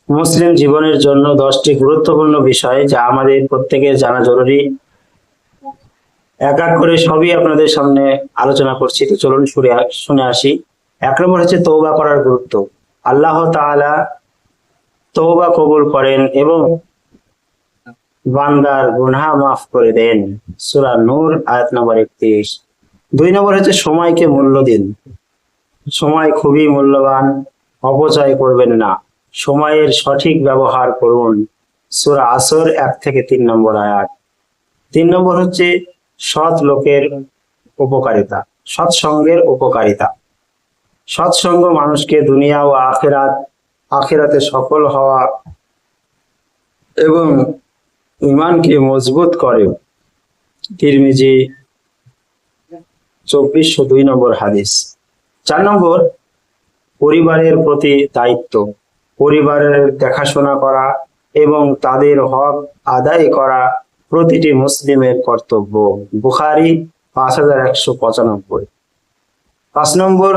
মুসলিম জীবনের জন্য 10টি গুরুত্বপূর্ণ বিষয় যা আমাদের প্রত্যেকের জানা জরুরি। এক এক করে সবই আপনাদের সামনে আলোচনা করছি, তো চলুন শুনে আসি। 1 নম্বর হচ্ছে তওবা করার গুরুত্ব। আল্লাহ তাআলা তওবা কবুল করেন এবং বান্দার গুনাহ মাফ করে দেন। সূরা নূর আয়াত নম্বর 31। 2 নম্বর হচ্ছে সময়কে মূল্য দিন। সময় খুবই মূল্যবান, অপচয় করবেন না, সময়ের সঠিক ব্যবহার করুন। সূরা আসর 1 থেকে 3 নম্বর আয়াত। 3 নম্বর হচ্ছে সৎ লোকের উপকারিতা, সৎসঙ্গের উপকারিতা। সৎসঙ্গ মানুষকে দুনিয়া ও আখিরাতে সফল হওয়া এবং ঈমানকে মজবুত করে। তিরমিজি 2402 নম্বর হাদিস। 4 নম্বর পরিবারের প্রতি দায়িত্ব। পরিবারের দেখাশোনা করা এবং তাদের হক আদায় করা প্রতিটি মুসলিমের কর্তব্য। বুখারী 5195। 5 নম্বর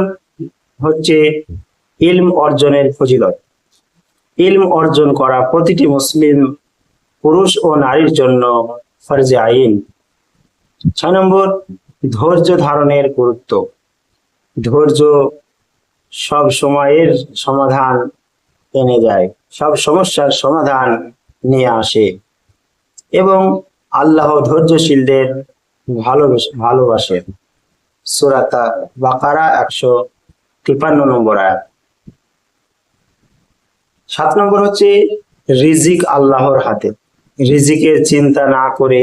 হচ্ছে ইলম অর্জনের ফজিলত। ইলম অর্জন করা প্রতিটি মুসলিম পুরুষ ও নারীর জন্য ফরজে আইন। 6 নম্বর ধৈর্য ধারণের গুরুত্ব। ধৈর্য সব সময়ের সমাধান এনে দেয়, সব সমস্যার সমাধান নিয়ে আসে এবং আল্লাহ ধৈর্যশীলদের ভালোবাসেন। সূরা বাকারা 153 নম্বর আয়াত। 7 নম্বর হচ্ছে রিজিক আল্লাহর হাতে। রিজিকের চিন্তা না করে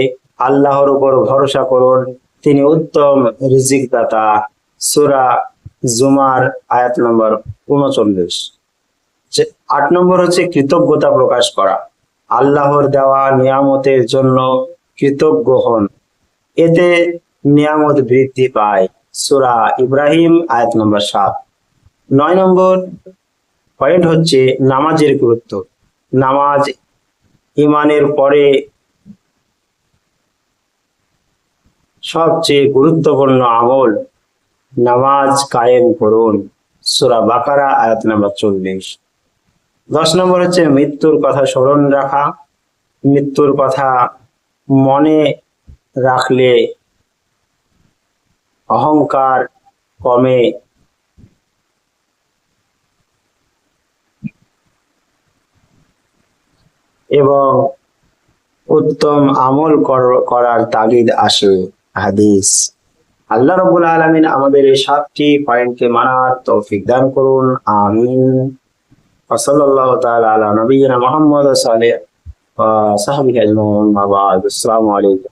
আল্লাহর উপর ভরসা করুন, তিনি উত্তম রিজিক দাতা। সূরা জুমার আয়াত নম্বর 39। 8 নম্বর হচ্ছে কৃতজ্ঞতা প্রকাশ করা। আল্লাহর দেওয়া নিয়ামতের জন্য কৃতজ্ঞ হন, এতে নিয়ামত বৃদ্ধি পায়। সূরা ইব্রাহিম আয়াত নম্বর 7। 9 নম্বর পয়েন্ট হচ্ছে নামাজের গুরুত্ব। নামাজ ঈমানের পরে সবচেয়ে গুরুত্বপূর্ণ আমল। নামাজ কায়েম করুন। সূরা বাকারা আয়াত নম্বর 40। 10 নম্বর হচ্ছে মৃত্যুর কথা স্মরণ রাখা। মৃত্যুর কথা মনে রাখলে অহংকার কমে এবং উত্তম আমল করার তাগিদ আসে। হাদিস। আল্লাহ রাব্বুল আলামিন আমাদের এই 7টি পয়েন্টকে মানার তৌফিক দান করুন, আমিন। সাল্লাল্লাহু তাআলা আলা নবিয়িনা মুহাম্মদ ওয়া সাহবিহি আজমাইন। আসসালামু আলাইকুম।